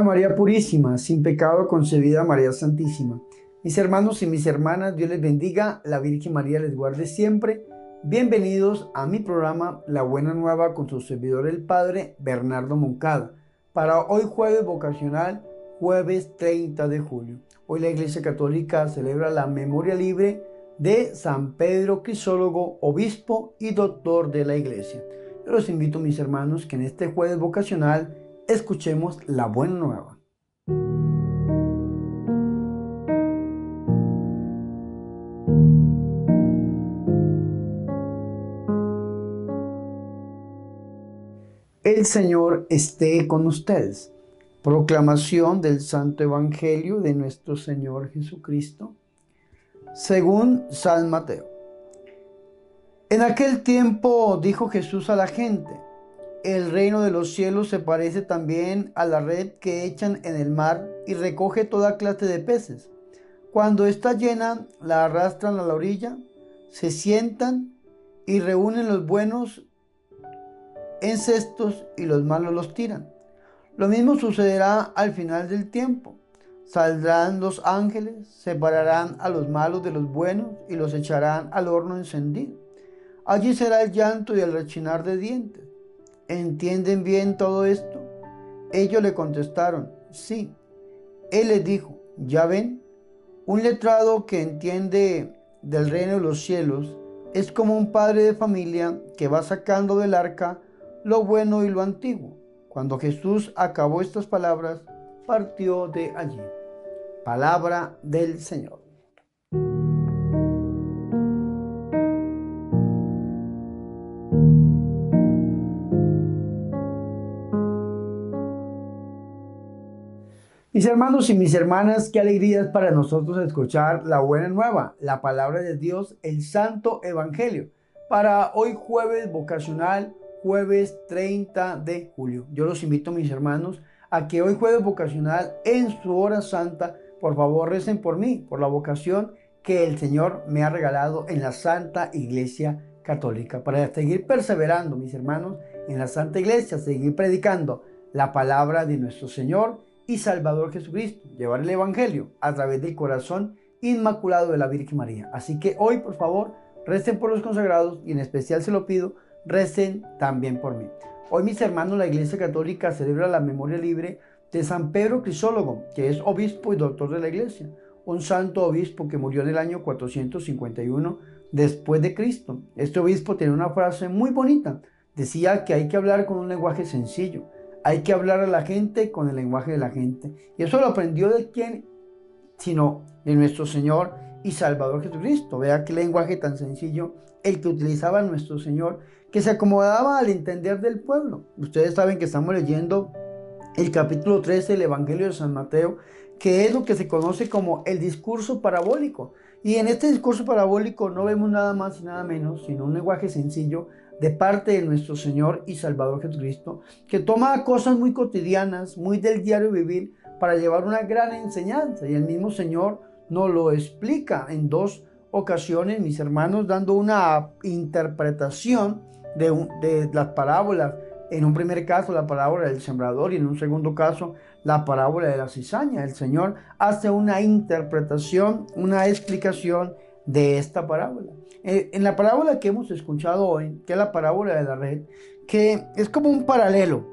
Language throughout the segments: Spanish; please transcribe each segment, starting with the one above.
Ave María Purísima, sin pecado concebida María Santísima. Mis hermanos y mis hermanas, Dios les bendiga, la Virgen María les guarde siempre. Bienvenidos a mi programa La Buena Nueva con su servidor el Padre Bernardo Moncada. Para hoy jueves vocacional, jueves 30 de julio. Hoy la Iglesia Católica celebra la memoria libre de San Pedro Crisólogo, obispo y doctor de la Iglesia. Yo los invito, mis hermanos, que en este jueves vocacional escuchemos la buena nueva. El Señor esté con ustedes. Proclamación del Santo Evangelio de nuestro Señor Jesucristo, según San Mateo. En aquel tiempo dijo Jesús a la gente: el reino de los cielos se parece también a la red que echan en el mar y recoge toda clase de peces. Cuando está llena, la arrastran a la orilla, se sientan y reúnen los buenos en cestos y los malos los tiran. Lo mismo sucederá al final del tiempo. Saldrán los ángeles, separarán a los malos de los buenos y los echarán al horno encendido. Allí será el llanto y el rechinar de dientes. ¿Entienden bien todo esto? Ellos le contestaron: sí. Él les dijo: ya ven, un letrado que entiende del reino de los cielos es como un padre de familia que va sacando del arca lo bueno y lo antiguo. Cuando Jesús acabó estas palabras, partió de allí. Palabra del Señor. Mis hermanos y mis hermanas, qué alegría es para nosotros escuchar la buena nueva, la palabra de Dios, el Santo Evangelio, para hoy jueves vocacional, jueves 30 de julio. Yo los invito, mis hermanos, a que hoy jueves vocacional, en su hora santa, por favor recen por mí, por la vocación que el Señor me ha regalado en la Santa Iglesia Católica, para seguir perseverando, mis hermanos, en la Santa Iglesia, seguir predicando la palabra de nuestro Señor y Salvador Jesucristo, llevar el Evangelio a través del corazón inmaculado de la Virgen María. Así que hoy, por favor, recen por los consagrados y en especial se lo pido, recen también por mí. Hoy, mis hermanos, la Iglesia Católica celebra la memoria libre de San Pedro Crisólogo, que es obispo y doctor de la Iglesia, un santo obispo que murió en el año 451 después de Cristo. Este obispo tenía una frase muy bonita. Decía que hay que hablar con un lenguaje sencillo. Hay que hablar a la gente con el lenguaje de la gente. Y eso lo aprendió de quién, sino de nuestro Señor y Salvador Jesucristo. Vea qué lenguaje tan sencillo el que utilizaba nuestro Señor, que se acomodaba al entender del pueblo. Ustedes saben que estamos leyendo el capítulo 13 del Evangelio de San Mateo, que es lo que se conoce como el discurso parabólico. Y en este discurso parabólico no vemos nada más y nada menos, sino un lenguaje sencillo de parte de nuestro Señor y Salvador Jesucristo, que toma cosas muy cotidianas, muy del diario vivir, para llevar una gran enseñanza. Y el mismo Señor nos lo explica en dos ocasiones, mis hermanos, dando una interpretación de las parábolas. En un primer caso, la parábola del sembrador, y en un segundo caso, la parábola de la cizaña. El Señor hace una interpretación, una explicación de esta parábola. En la parábola que hemos escuchado hoy, que es la parábola de la red, que es como un paralelo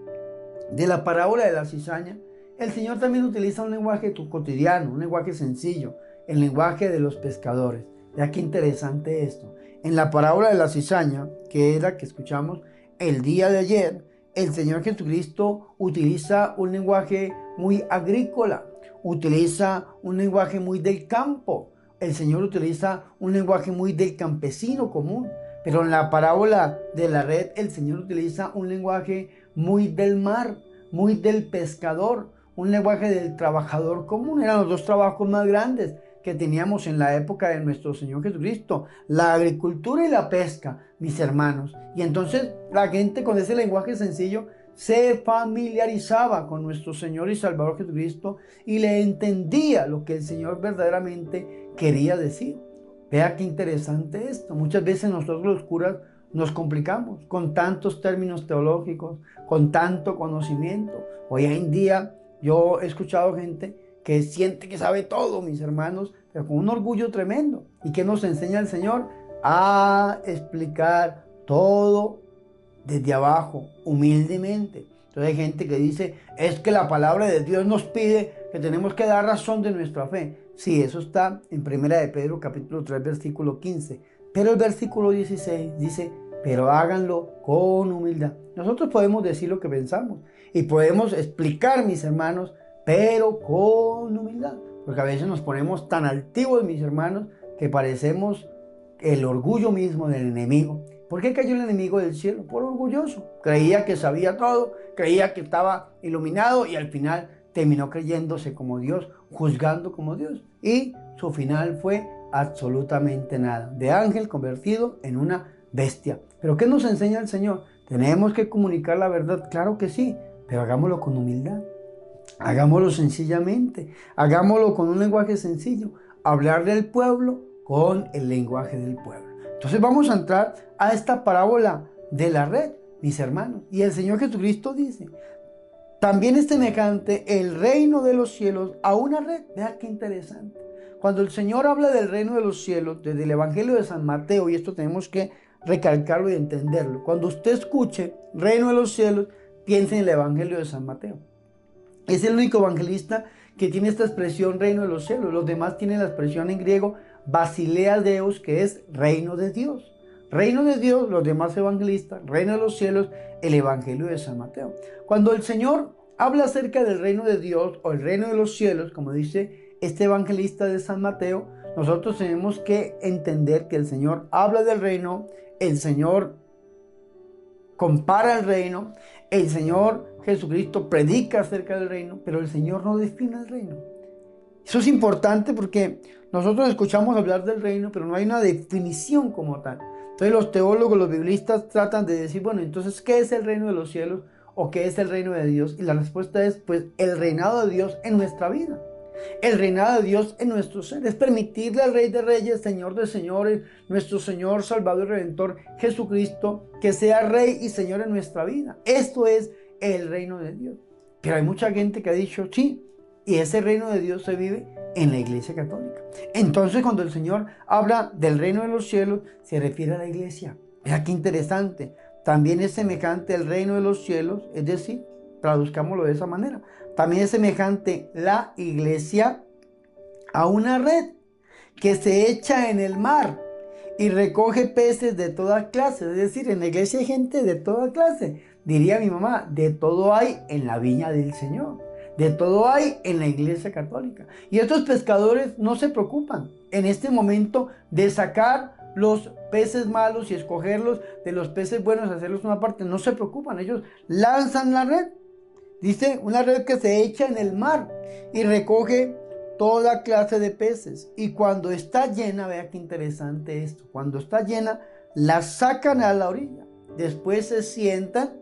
de la parábola de la cizaña, el Señor también utiliza un lenguaje cotidiano, un lenguaje sencillo, el lenguaje de los pescadores. Ya qué interesante esto. En la parábola de la cizaña, que es la que escuchamos el día de ayer, el Señor Jesucristo utiliza un lenguaje muy agrícola, utiliza un lenguaje muy del campo. El Señor utiliza un lenguaje muy del campesino común, pero en la parábola de la red el Señor utiliza un lenguaje muy del mar, muy del pescador, un lenguaje del trabajador común. Eran los dos trabajos más grandes que teníamos en la época de nuestro Señor Jesucristo, la agricultura y la pesca, mis hermanos. Y entonces la gente con ese lenguaje sencillo se familiarizaba con nuestro Señor y Salvador Jesucristo y le entendía lo que el Señor verdaderamente quería decir. Vea qué interesante esto. Muchas veces nosotros los curas nos complicamos con tantos términos teológicos, con tanto conocimiento. Hoy en día Yo he escuchado gente que siente que sabe todo, mis hermanos, pero con un orgullo tremendo. ¿Y qué nos enseña el Señor? A explicar todo desde abajo, humildemente. Entonces hay gente que dice, es que la palabra de Dios nos pide que tenemos que dar razón de nuestra fe. Sí, eso está en Primera de Pedro capítulo 3 versículo 15. Pero el versículo 16 dice, pero háganlo con humildad. Nosotros podemos decir lo que pensamos y podemos explicar, mis hermanos, pero con humildad. Porque a veces nos ponemos tan altivos, mis hermanos, que parecemos el orgullo mismo del enemigo. ¿Por qué cayó el enemigo del cielo? Por orgulloso. Creía que sabía todo, creía que estaba iluminado y al final terminó creyéndose como Dios, juzgando como Dios. Y su final fue absolutamente nada. De ángel convertido en una bestia. ¿Pero qué nos enseña el Señor? ¿Tenemos que comunicar la verdad? Claro que sí, pero hagámoslo con humildad. Hagámoslo sencillamente. Hagámoslo con un lenguaje sencillo. Hablar del pueblo con el lenguaje del pueblo. Entonces vamos a entrar a esta parábola de la red, mis hermanos. Y el Señor Jesucristo dice, también es semejante el reino de los cielos a una red. Vea qué interesante. Cuando el Señor habla del reino de los cielos, desde el Evangelio de San Mateo, y esto tenemos que recalcarlo y entenderlo. Cuando usted escuche reino de los cielos, piense en el Evangelio de San Mateo. Es el único evangelista que tiene esta expresión reino de los cielos. Los demás tienen la expresión en griego Basileia Deus, que es reino de Dios. Reino de Dios, los demás evangelistas, reino de los cielos, el Evangelio de San Mateo. Cuando el Señor habla acerca del reino de Dios o el reino de los cielos, como dice este evangelista de San Mateo, nosotros tenemos que entender que el Señor habla del reino, el Señor compara el reino, el Señor Jesucristo predica acerca del reino, pero el Señor no define el reino. Eso es importante porque nosotros escuchamos hablar del reino, pero no hay una definición como tal. Entonces los teólogos, los biblistas tratan de decir, bueno, entonces, ¿qué es el reino de los cielos o qué es el reino de Dios? Y la respuesta es, pues, el reinado de Dios en nuestra vida. El reinado de Dios en nuestro ser. Es permitirle al Rey de Reyes, Señor de Señores, nuestro Señor, Salvador y Redentor, Jesucristo, que sea Rey y Señor en nuestra vida. Esto es el reino de Dios. Pero hay mucha gente que ha dicho, sí, y ese reino de Dios se vive en la Iglesia Católica. Entonces, cuando el Señor habla del reino de los cielos, se refiere a la Iglesia. Mira qué interesante. También es semejante al reino de los cielos, es decir, traduzcámoslo de esa manera. También es semejante la Iglesia a una red que se echa en el mar y recoge peces de toda clase. Es decir, en la iglesia hay gente de toda clase. Diría mi mamá, de todo hay en la viña del Señor. De todo hay en la Iglesia Católica. Y estos pescadores no se preocupan en este momento de sacar los peces malos y escogerlos de los peces buenos, hacerlos una parte. No se preocupan, ellos lanzan la red. Dice, una red que se echa en el mar y recoge toda clase de peces. Y cuando está llena, vea qué interesante esto. Cuando está llena, la sacan a la orilla. Después se sientan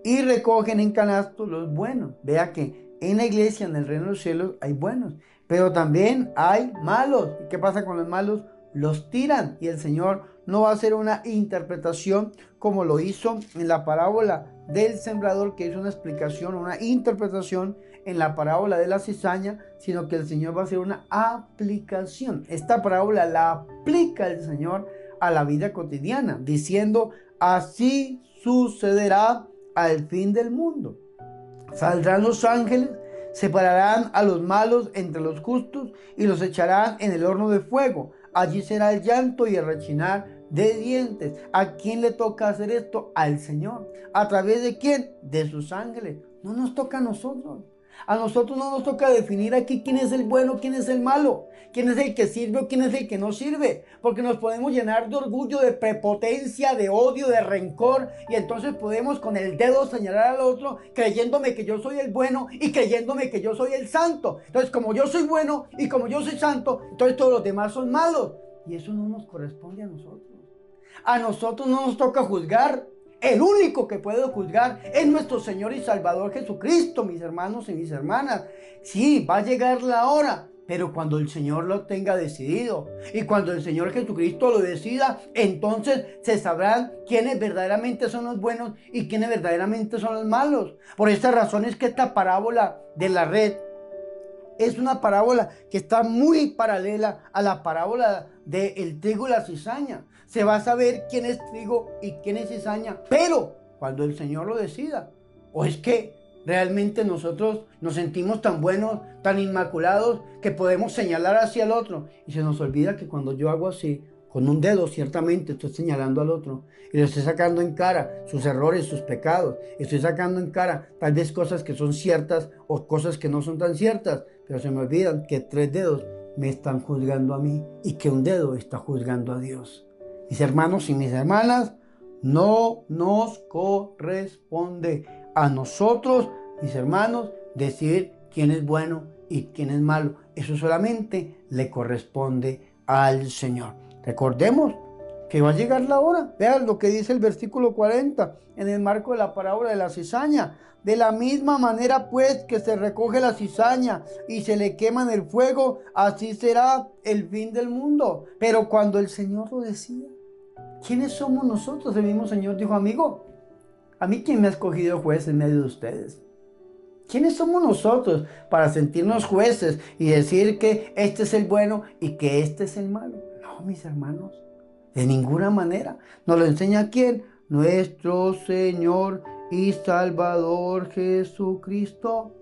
y recogen en canastos los buenos. Vea que en la iglesia, en el reino de los cielos, hay buenos, pero también hay malos. ¿Y qué pasa con los malos? Los tiran. Y el Señor no va a hacer una interpretación como lo hizo en la parábola del sembrador, que hizo una explicación, una interpretación en la parábola de la cizaña, sino que el Señor va a hacer una aplicación. Esta parábola la aplica el Señor a la vida cotidiana, diciendo, así sucederá al fin del mundo. Saldrán los ángeles, separarán a los malos entre los justos y los echarán en el horno de fuego. Allí será el llanto y el rechinar de dientes. ¿A quién le toca hacer esto? Al Señor. ¿A través de quién? De sus ángeles. No nos toca a nosotros. A nosotros no nos toca definir aquí quién es el bueno, quién es el malo, quién es el que sirve o quién es el que no sirve, porque nos podemos llenar de orgullo, de prepotencia, de odio, de rencor, y entonces podemos con el dedo señalar al otro, creyéndome que yo soy el bueno y creyéndome que yo soy el santo. Entonces, como yo soy bueno y como yo soy santo, entonces todos los demás son malos, y eso no nos corresponde a nosotros. A nosotros no nos toca juzgar. El único que puede juzgar es nuestro Señor y Salvador Jesucristo, mis hermanos y mis hermanas. Sí, va a llegar la hora Pero cuando el Señor lo tenga decidido y cuando el Señor Jesucristo lo decida, entonces se sabrán quiénes verdaderamente son los buenos y quiénes verdaderamente son los malos. Por esta razón es que esta parábola de la red es una parábola que está muy paralela a la parábola del trigo y la cizaña. Se va a saber quién es trigo y quién es cizaña, pero cuando el Señor lo decida. O es que realmente nosotros nos sentimos tan buenos, tan inmaculados, que podemos señalar hacia el otro. Y se nos olvida que cuando yo hago así, con un dedo ciertamente estoy señalando al otro. Y le estoy sacando en cara sus errores, sus pecados. Estoy sacando en cara tal vez cosas que son ciertas o cosas que no son tan ciertas. Pero se me olvidan que 3 dedos me están juzgando a mí y que un dedo está juzgando a Dios. Mis hermanos y mis hermanas, no nos corresponde a nosotros, mis hermanos, decidir quién es bueno y quién es malo. Eso solamente le corresponde al Señor. Recordemos que va a llegar la hora. Vean lo que dice el versículo 40 en el marco de la parábola de la cizaña. De la misma manera pues que se recoge la cizaña y se le quema en el fuego, así será el fin del mundo. Pero cuando el Señor lo decida, ¿quiénes somos nosotros? El mismo Señor dijo, amigo, ¿a mí quién me ha escogido juez en medio de ustedes? ¿Quiénes somos nosotros para sentirnos jueces y decir que este es el bueno y que este es el malo? No, mis hermanos, de ninguna manera. ¿Nos lo enseña quién? Nuestro Señor y Salvador Jesucristo.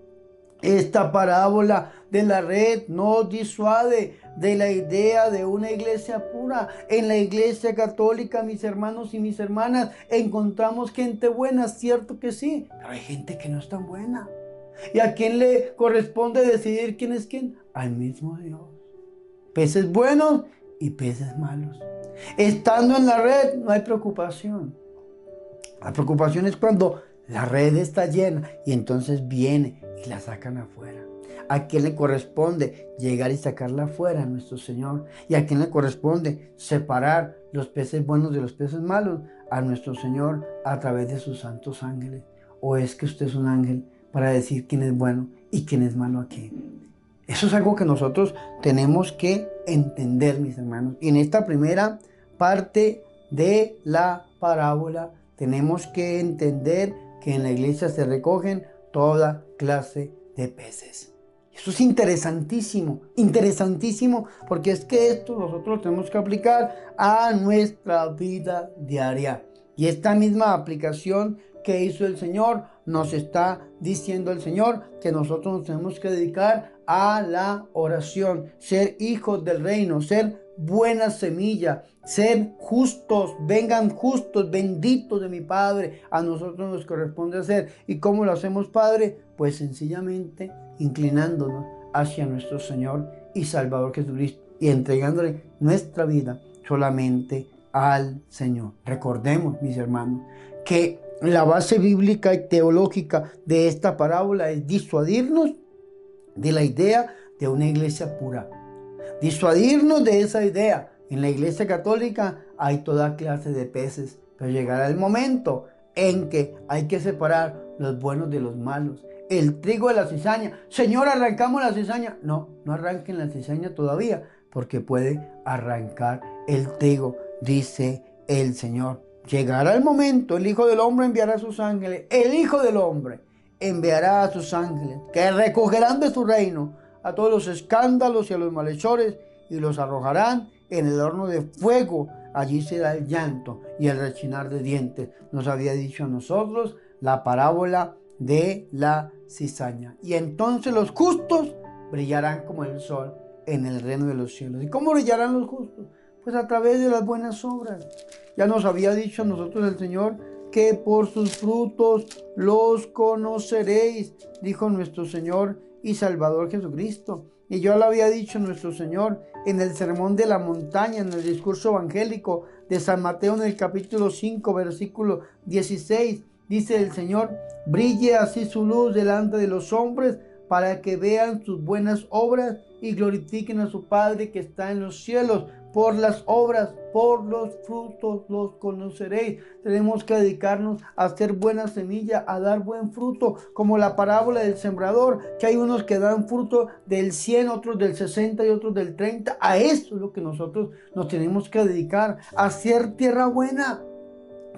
Esta parábola de la red nos disuade de la idea de una iglesia pura. En la iglesia católica, mis hermanos y mis hermanas, encontramos gente buena, cierto que sí, pero hay gente que no es tan buena. ¿Y a quién le corresponde decidir quién es quién? Al mismo Dios. Peces buenos y peces malos. Estando en la red no hay preocupación. La preocupación es cuando la red está llena y entonces viene y la sacan afuera. ¿A quién le corresponde llegar y sacarla afuera? A nuestro Señor. ¿Y a quién le corresponde separar los peces buenos de los peces malos? A nuestro Señor a través de sus santos ángeles. ¿O es que usted es un ángel para decir quién es bueno y quién es malo aquí? Eso es algo que nosotros tenemos que entender, mis hermanos. Y en esta primera parte de la parábola tenemos que entender que en la iglesia se recogen toda clase de peces. Eso es interesantísimo, interesantísimo, porque es que esto nosotros lo tenemos que aplicar a nuestra vida diaria. Y esta misma aplicación que hizo el Señor, nos está diciendo el Señor que nosotros nos tenemos que dedicar a la oración, ser hijos del reino, ser buena semilla, ser justos, vengan justos, benditos de mi Padre. A nosotros nos corresponde hacer. ¿Y cómo lo hacemos, Padre? Pues sencillamente inclinándonos hacia nuestro Señor y Salvador Jesucristo y entregándole nuestra vida solamente al Señor. Recordemos, mis hermanos, que la base bíblica y teológica de esta parábola es disuadirnos de la idea de una iglesia pura. Disuadirnos de esa idea. En la iglesia católica hay toda clase de peces, pero llegará el momento en que hay que separar los buenos de los malos. El trigo de la cizaña. Señor, arrancamos la cizaña. No, no arranquen la cizaña todavía, porque puede arrancar el trigo, dice el Señor. Llegará el momento, el Hijo del Hombre enviará a sus ángeles. El Hijo del Hombre enviará a sus ángeles, que recogerán de su reino a todos los escándalos y a los malhechores, y los arrojarán en el horno de fuego. Allí será el llanto y el rechinar de dientes. Nos había dicho a nosotros la parábola de la cizaña. Y entonces los justos brillarán como el sol en el reino de los cielos. ¿Y cómo brillarán los justos? Pues a través de las buenas obras. Ya nos había dicho a nosotros el Señor que por sus frutos los conoceréis, dijo nuestro Señor y Salvador Jesucristo. Y yo lo había dicho nuestro Señor en el sermón de la montaña, en el discurso evangélico de San Mateo, en el capítulo 5, versículo 16. Dice el Señor: brille así su luz delante de los hombres, para que vean sus buenas obras y glorifiquen a su Padre que está en los cielos. Por las obras, por los frutos los conoceréis. Tenemos que dedicarnos a hacer buena semilla, a dar buen fruto, como la parábola del sembrador, que hay unos que dan fruto del 100, otros del 60 y otros del 30. A esto es lo que nosotros nos tenemos que dedicar, a hacer tierra buena,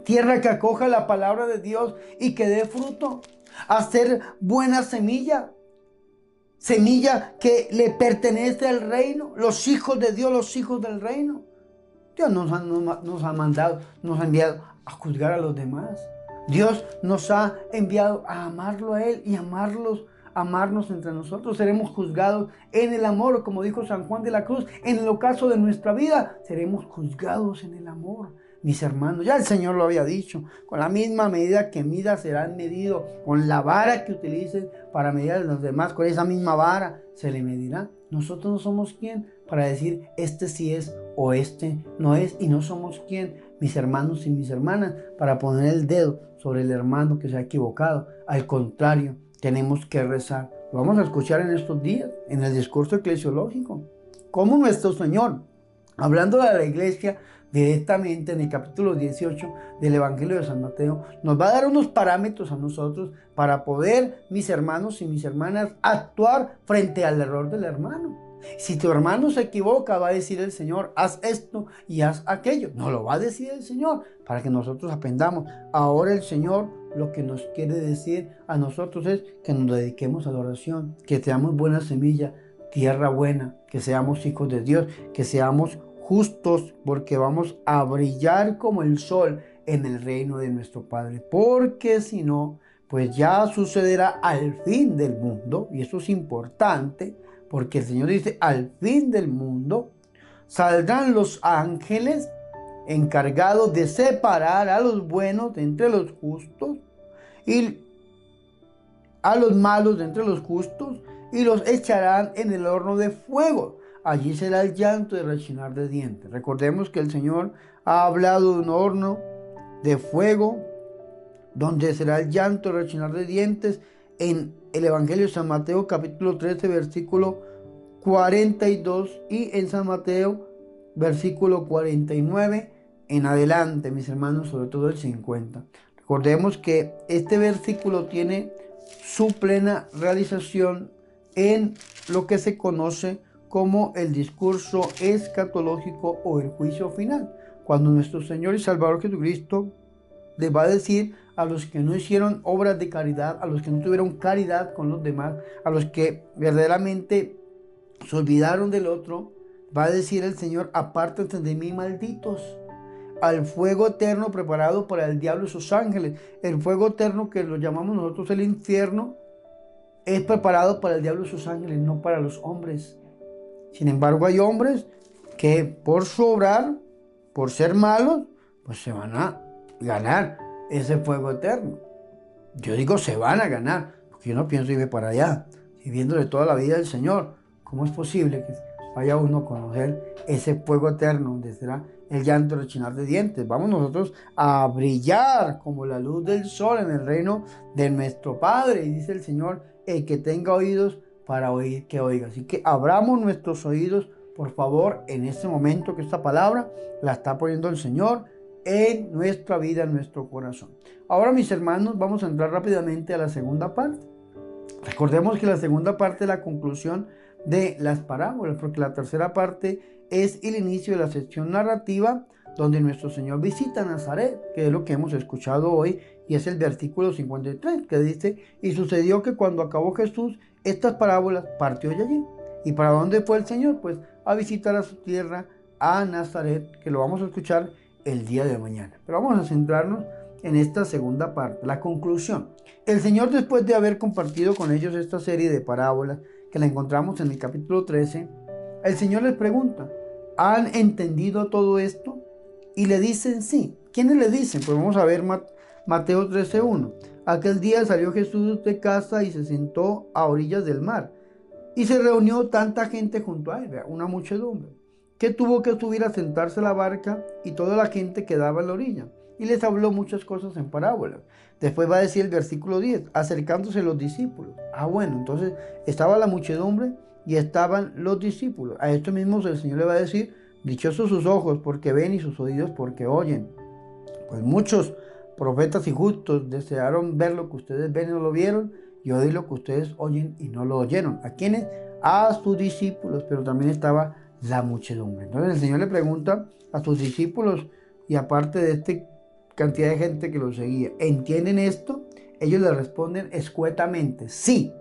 tierra que acoja la palabra de Dios y que dé fruto, a hacer buena semilla. Semilla que le pertenece al reino, los hijos de Dios, los hijos del reino. Dios nos ha mandado, nos ha enviado a juzgar a los demás. Dios nos ha enviado a amarlo a Él y amarnos entre nosotros. Seremos juzgados en el amor, como dijo San Juan de la Cruz. En el ocaso de nuestra vida, seremos juzgados en el amor. Mis hermanos, ya el Señor lo había dicho, con la misma medida que midas serán medidos, con la vara que utilicen para medir a los demás, con esa misma vara se le medirá. Nosotros no somos quien para decir este sí es o este no es, y no somos quien, mis hermanos y mis hermanas, para poner el dedo sobre el hermano que se ha equivocado. Al contrario, tenemos que rezar. Lo vamos a escuchar en estos días, en el discurso eclesiológico, como nuestro Señor, hablando de la iglesia, directamente en el capítulo 18 del Evangelio de San Mateo, nos va a dar unos parámetros a nosotros para poder, mis hermanos y mis hermanas, actuar frente al error del hermano. Si tu hermano se equivoca, va a decir el Señor, haz esto y haz aquello. No lo va a decir el Señor para que nosotros aprendamos. Ahora el Señor lo que nos quiere decir a nosotros es que nos dediquemos a la oración, que seamos buena semilla, tierra buena, que seamos hijos de Dios, que seamos justos, porque vamos a brillar como el sol en el reino de nuestro Padre. Porque si no, pues ya sucederá al fin del mundo, y eso es importante, porque el Señor dice, al fin del mundo saldrán los ángeles encargados de separar a los buenos de entre los justos y a los malos de entre los justos, y los echarán en el horno de fuego. Allí será el llanto y rechinar de dientes. Recordemos que el Señor ha hablado de un horno de fuego donde será el llanto y rechinar de dientes en el Evangelio de San Mateo capítulo 13 versículo 42 y en San Mateo versículo 49 en adelante, mis hermanos, sobre todo el 50. Recordemos que este versículo tiene su plena realización en lo que se conoce como el discurso escatológico o el juicio final, cuando nuestro Señor y Salvador Jesucristo les va a decir a los que no hicieron obras de caridad, a los que no tuvieron caridad con los demás, a los que verdaderamente se olvidaron del otro, va a decir el Señor, apártense de mí, malditos, al fuego eterno preparado para el diablo y sus ángeles. El fuego eterno, que lo llamamos nosotros el infierno, es preparado para el diablo y sus ángeles, no para los hombres. Sin embargo, hay hombres que por su obrar, por ser malos, pues se van a ganar ese fuego eterno. Yo digo se van a ganar, porque yo no pienso irme para allá, viviéndole toda la vida del Señor. ¿Cómo es posible que vaya uno a conocer ese fuego eterno donde será el llanto y rechinar de dientes? Vamos nosotros a brillar como la luz del sol en el reino de nuestro Padre. Y dice el Señor, el que tenga oídos para oír, que oiga. Así que abramos nuestros oídos, por favor, en este momento que esta palabra la está poniendo el Señor en nuestra vida, en nuestro corazón. Ahora, mis hermanos, vamos a entrar rápidamente a la segunda parte. Recordemos que la segunda parte es la conclusión de las parábolas, porque la tercera parte es el inicio de la sección narrativa donde nuestro Señor visita Nazaret, que es lo que hemos escuchado hoy, y es el versículo 53, que dice, y sucedió que cuando acabó Jesús estas parábolas, partió de allí. ¿Y para dónde fue el Señor? Pues a visitar a su tierra, a Nazaret, que lo vamos a escuchar el día de mañana. Pero vamos a centrarnos en esta segunda parte, la conclusión. El Señor, después de haber compartido con ellos esta serie de parábolas, que la encontramos en el capítulo 13, el Señor les pregunta, ¿han entendido todo esto? Y le dicen sí. ¿Quiénes le dicen? Pues vamos a ver Mateo 13:1. Aquel día salió Jesús de casa y se sentó a orillas del mar. Y se reunió tanta gente junto a él, una muchedumbre, que tuvo que subir a sentarse a la barca y toda la gente quedaba en la orilla. Y les habló muchas cosas en parábolas. Después va a decir el versículo 10, acercándose los discípulos. Bueno, entonces estaba la muchedumbre y estaban los discípulos. A esto mismo el Señor le va a decir, dichosos sus ojos porque ven y sus oídos porque oyen. Pues muchos profetas y justos desearon ver lo que ustedes ven y no lo vieron, y oír lo que ustedes oyen y no lo oyeron. ¿A quiénes? A sus discípulos, pero también estaba la muchedumbre. Entonces el Señor le pregunta a sus discípulos, y aparte de esta cantidad de gente que lo seguía, ¿entienden esto? Ellos le responden escuetamente, sí.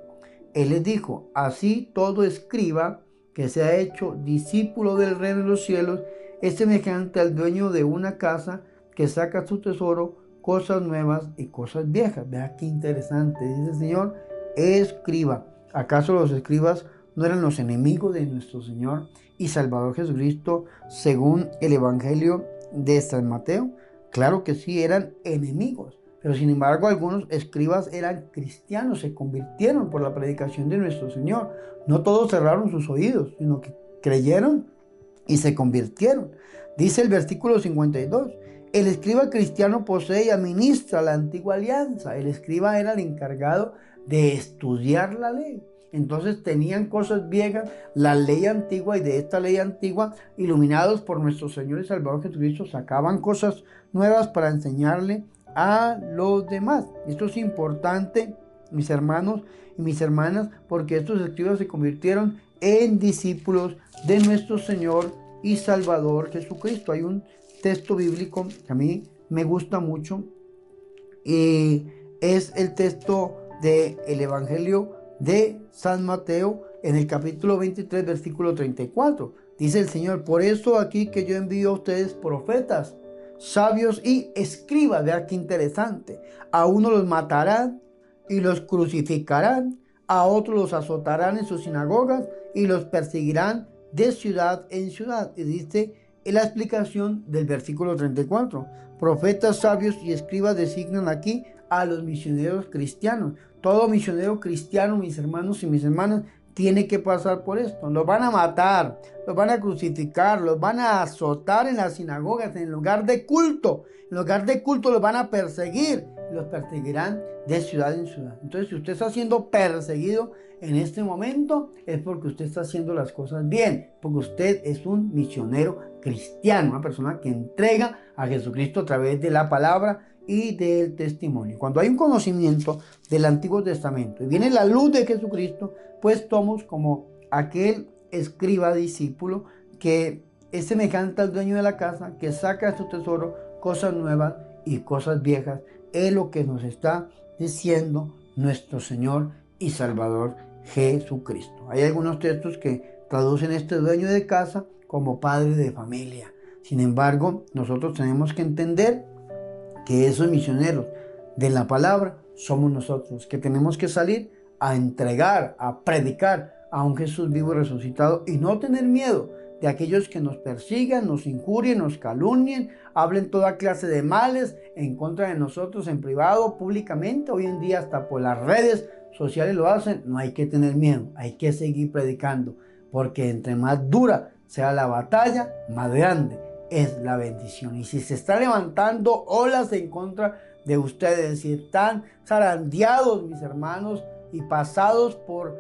Él les dijo, así todo escriba que se ha hecho discípulo del reino de los cielos es semejante al dueño de una casa que saca su tesoro, cosas nuevas y cosas viejas. Vea qué interesante, dice el Señor, escriba. ¿Acaso los escribas no eran los enemigos de nuestro Señor y Salvador Jesucristo según el Evangelio de San Mateo? Claro que sí, eran enemigos. Pero sin embargo, algunos escribas eran cristianos, se convirtieron por la predicación de nuestro Señor. No todos cerraron sus oídos, sino que creyeron y se convirtieron. Dice el versículo 52, el escriba cristiano posee y administra la antigua alianza. El escriba era el encargado de estudiar la ley. Entonces tenían cosas viejas, la ley antigua, y de esta ley antigua, iluminados por nuestro Señor y Salvador Jesucristo, sacaban cosas nuevas para enseñarle a los demás. Esto es importante, mis hermanos y mis hermanas, porque estos escribas se convirtieron en discípulos de nuestro Señor y Salvador Jesucristo. Hay un texto bíblico que a mí me gusta mucho y es el texto del Evangelio de San Mateo en el capítulo 23, versículo 34. Dice el Señor, por eso aquí que yo envío a ustedes profetas, sabios y escribas. Vea qué interesante. A uno los matarán y los crucificarán, a otros los azotarán en sus sinagogas y los perseguirán de ciudad en ciudad. Y dice en la explicación del versículo 34, profetas, sabios y escribas designan aquí a los misioneros cristianos. Todo misionero cristiano, mis hermanos y mis hermanas, tiene que pasar por esto. Los van a matar, los van a crucificar, los van a azotar en las sinagogas, en el lugar de culto. En el lugar de culto los van a perseguir, y los perseguirán de ciudad en ciudad. Entonces, si usted está siendo perseguido en este momento, es porque usted está haciendo las cosas bien, porque usted es un misionero cristiano, una persona que entrega a Jesucristo a través de la palabra y del testimonio. Cuando hay un conocimiento del Antiguo Testamento y viene la luz de Jesucristo, pues somos como aquel escriba discípulo que es semejante al dueño de la casa que saca de su tesoro cosas nuevas y cosas viejas. Es lo que nos está diciendo nuestro Señor y Salvador Jesucristo. Hay algunos textos que traducen este dueño de casa como padre de familia. Sin embargo, nosotros tenemos que entender que esos misioneros de la palabra somos nosotros, que tenemos que salir a entregar, a predicar a un Jesús vivo y resucitado y no tener miedo de aquellos que nos persigan, nos injurien, nos calumnien, hablen toda clase de males en contra de nosotros en privado, públicamente. Hoy en día hasta por las redes sociales lo hacen. No hay que tener miedo, hay que seguir predicando, porque entre más dura sea la batalla, más grande es la bendición. Y si se está levantando olas en contra de ustedes, si están zarandeados, mis hermanos, y pasados por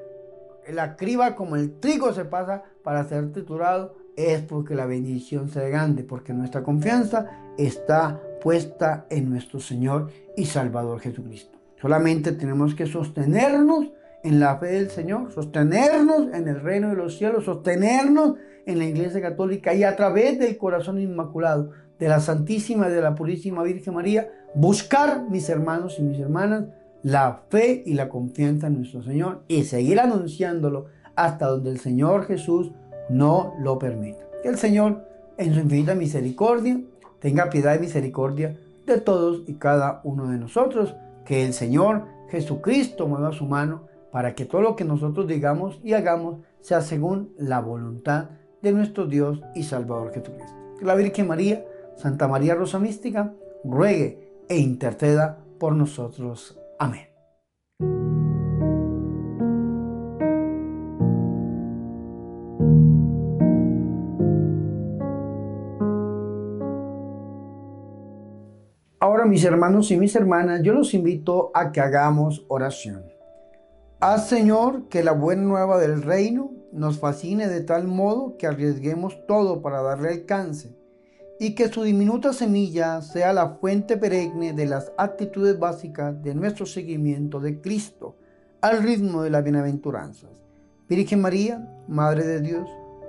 la criba como el trigo se pasa para ser triturado, es porque la bendición sea grande, porque nuestra confianza está puesta en nuestro Señor y Salvador Jesucristo. Solamente tenemos que sostenernos en la fe del Señor, sostenernos en el reino de los cielos, sostenernos en la Iglesia Católica y a través del corazón inmaculado de la Santísima y de la Purísima Virgen María, buscar, mis hermanos y mis hermanas, la fe y la confianza en nuestro Señor y seguir anunciándolo hasta donde el Señor Jesús no lo permita. Que el Señor, en su infinita misericordia, tenga piedad y misericordia de todos y cada uno de nosotros. Que el Señor Jesucristo mueva su mano para que todo lo que nosotros digamos y hagamos sea según la voluntad de nuestro Dios y Salvador Jesucristo. Que la Virgen María, Santa María Rosa Mística, ruegue e interceda por nosotros. Amén. Ahora, mis hermanos y mis hermanas, yo los invito a que hagamos oración. Haz, Señor, que la buena nueva del reino nos fascine de tal modo que arriesguemos todo para darle alcance y que su diminuta semilla sea la fuente perenne de las actitudes básicas de nuestro seguimiento de Cristo al ritmo de las bienaventuranzas. Virgen María, Madre de Dios,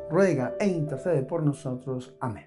ruega e intercede por nosotros. Amén.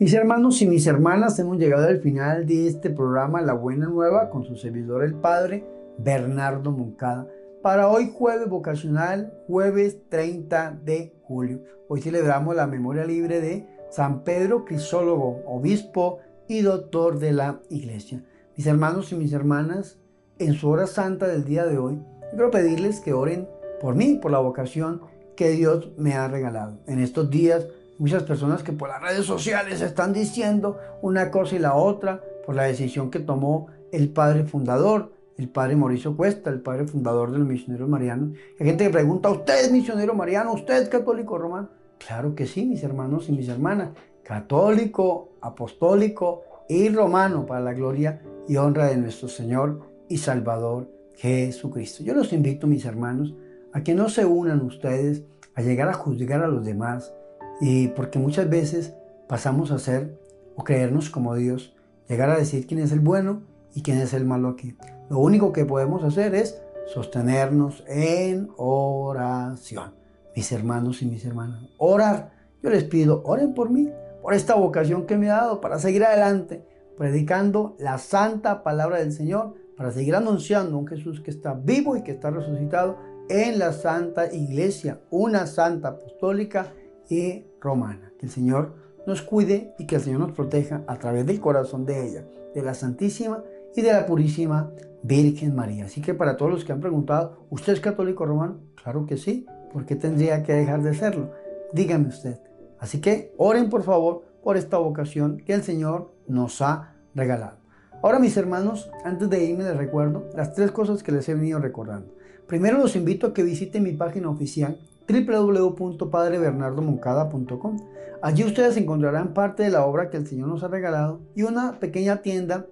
Mis hermanos y mis hermanas, hemos llegado al final de este programa La Buena Nueva con su servidor el Padre Bernardo Moncada. Para hoy jueves vocacional, jueves 30 de julio. Hoy celebramos la memoria libre de San Pedro Crisólogo, obispo y doctor de la Iglesia. Mis hermanos y mis hermanas, en su hora santa del día de hoy, quiero pedirles que oren por mí, por la vocación que Dios me ha regalado. En estos días, muchas personas que por las redes sociales están diciendo una cosa y la otra por la decisión que tomó el padre fundador, el padre Mauricio Cuesta, el padre fundador de los misioneros marianos. Hay gente que pregunta, ¿usted es misionero mariano? ¿Usted es católico romano? Claro que sí, mis hermanos y mis hermanas. Católico, apostólico y romano para la gloria y honra de nuestro Señor y Salvador Jesucristo. Yo los invito, mis hermanos, a que no se unan ustedes a llegar a juzgar a los demás, y porque muchas veces pasamos a ser o creernos como Dios, llegar a decir quién es el bueno y quién es el malo aquí. Lo único que podemos hacer es sostenernos en oración. Mis hermanos y mis hermanas, orar. Yo les pido, oren por mí, por esta vocación que me ha dado para seguir adelante, predicando la santa palabra del Señor, para seguir anunciando a un Jesús que está vivo y que está resucitado en la Santa Iglesia, una santa apostólica y romana. Que el Señor nos cuide y que el Señor nos proteja a través del corazón de ella, de la Santísima y de la Purísima Virgen María. Así que para todos los que han preguntado, ¿usted es católico romano? Claro que sí. ¿Por qué tendría que dejar de serlo? Dígame usted. Así que oren por favor por esta vocación que el Señor nos ha regalado. Ahora, mis hermanos, antes de irme les recuerdo las 3 cosas que les he venido recordando. Primero, los invito a que visiten mi página oficial www.padrebernardomoncada.com. Allí ustedes encontrarán parte de la obra que el Señor nos ha regalado y una pequeña tienda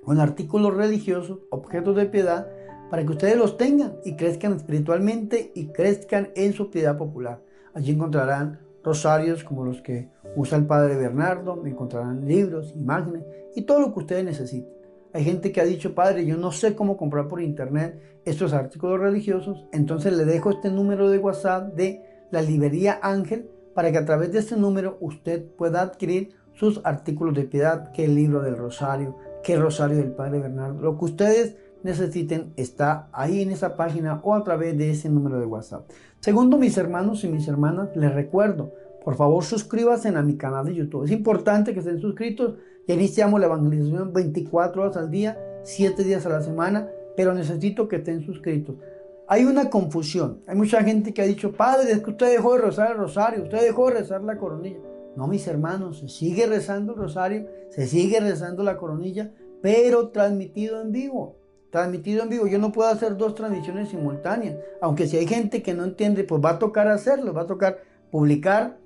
con artículos religiosos, objetos de piedad, para que ustedes los tengan y crezcan espiritualmente y crezcan en su piedad popular. Allí encontrarán rosarios como los que usa el Padre Bernardo, encontrarán libros, imágenes y todo lo que ustedes necesiten. Hay gente que ha dicho, Padre, yo no sé cómo comprar por internet estos artículos religiosos, entonces le dejo este número de WhatsApp de la librería Ángel para que a través de este número usted pueda adquirir sus artículos de piedad, que el libro del rosario, que el rosario del Padre Bernardo. Lo que ustedes necesiten está ahí en esa página o a través de ese número de WhatsApp. Segundo, mis hermanos y mis hermanas, les recuerdo, por favor suscríbanse a mi canal de YouTube. Es importante que estén suscritos. Ya iniciamos la evangelización 24 horas al día, 7 días a la semana, pero necesito que estén suscritos. Hay una confusión. Hay mucha gente que ha dicho, Padre, es que usted dejó de rezar el rosario, usted dejó de rezar la coronilla. No, mis hermanos, se sigue rezando el rosario, se sigue rezando la coronilla, pero transmitido en vivo. Transmitido en vivo. Yo no puedo hacer 2 transmisiones simultáneas. Aunque si hay gente que no entiende, pues va a tocar hacerlo, va a tocar publicar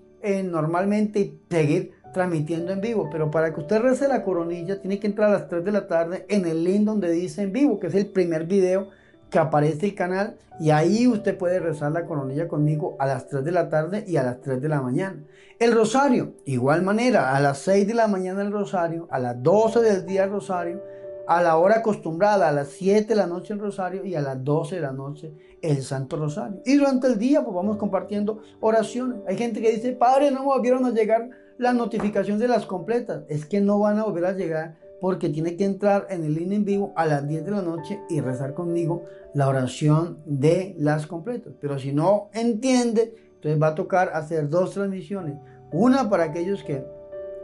normalmente y seguir transmitiendo en vivo. Pero para que usted rece la coronilla, tiene que entrar a las 3 de la tarde en el link donde dice en vivo, que es el primer video que aparece el canal, y ahí usted puede rezar la coronilla conmigo a las 3 de la tarde y a las 3 de la mañana. El rosario, igual manera, a las 6 de la mañana el rosario, a las 12 del día el rosario, a la hora acostumbrada, a las 7 de la noche el rosario y a las 12 de la noche el Santo Rosario. Y durante el día pues vamos compartiendo oraciones. Hay gente que dice, Padre, no me volvieron a llegar la notificación de las completas. Es que no van a volver a llegar porque tiene que entrar en el link en vivo a las 10 de la noche y rezar conmigo la oración de las completas. Pero si no entiende, entonces va a tocar hacer 2 transmisiones. Una para aquellos que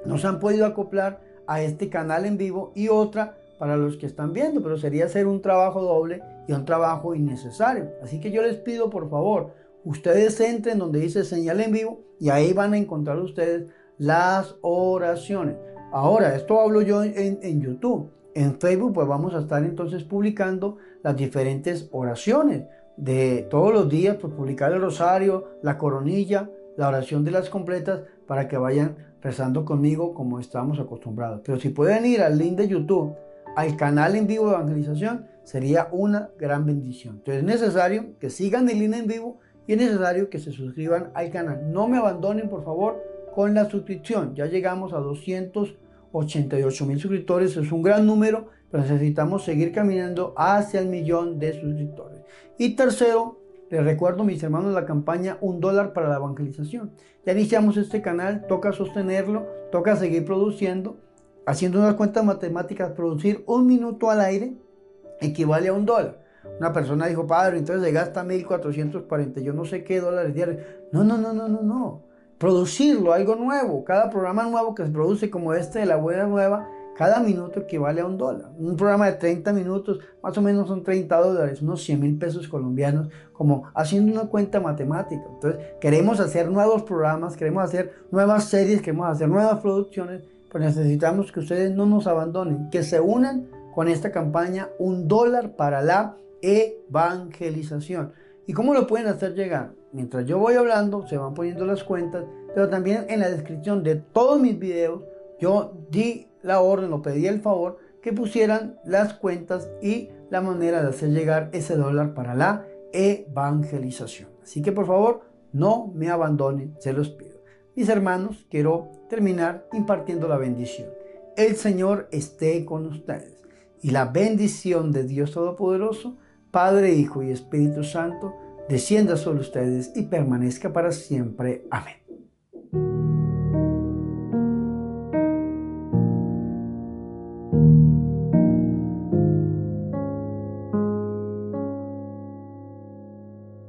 no se han podido acoplar a este canal en vivo y otra para los que están viendo, pero sería hacer un trabajo doble y un trabajo innecesario. Así que yo les pido, por favor, ustedes entren donde dice señal en vivo y ahí van a encontrar ustedes las oraciones. Ahora, esto hablo yo en YouTube. En Facebook pues vamos a estar entonces publicando las diferentes oraciones de todos los días, pues publicar el rosario, la coronilla, la oración de las completas, para que vayan rezando conmigo como estamos acostumbrados. Pero si pueden ir al link de YouTube, al canal en vivo de evangelización, sería una gran bendición. Entonces es necesario que sigan el link en vivo y es necesario que se suscriban al canal. No me abandonen, por favor, con la suscripción. Ya llegamos a 288,000 suscriptores. Es un gran número, pero necesitamos seguir caminando hacia el 1,000,000 de suscriptores. Y tercero, les recuerdo, mis hermanos, la campaña $1 para la evangelización. Ya iniciamos este canal, toca sostenerlo, toca seguir produciendo. Haciendo unas cuentas matemáticas, producir 1 minuto al aire equivale a $1. Una persona dijo, padre, entonces se gasta 1,440, yo no sé qué dólares diarios. No. Producirlo, algo nuevo. Cada programa nuevo que se produce, como este de La Buena Nueva, cada minuto equivale a $1. Un programa de 30 minutos, más o menos son $30, unos 100,000 pesos colombianos, como haciendo una cuenta matemática. Entonces, queremos hacer nuevos programas, queremos hacer nuevas series, queremos hacer nuevas producciones, pues necesitamos que ustedes no nos abandonen, que se unan con esta campaña $1 para la evangelización. ¿Y cómo lo pueden hacer llegar? Mientras yo voy hablando, se van poniendo las cuentas, pero también en la descripción de todos mis videos, yo di la orden o pedí el favor que pusieran las cuentas y la manera de hacer llegar ese $1 para la evangelización. Así que por favor, no me abandonen, se los pido. Mis hermanos, quiero terminar impartiendo la bendición. El Señor esté con ustedes y la bendición de Dios Todopoderoso, Padre, Hijo y Espíritu Santo, descienda sobre ustedes y permanezca para siempre. Amén.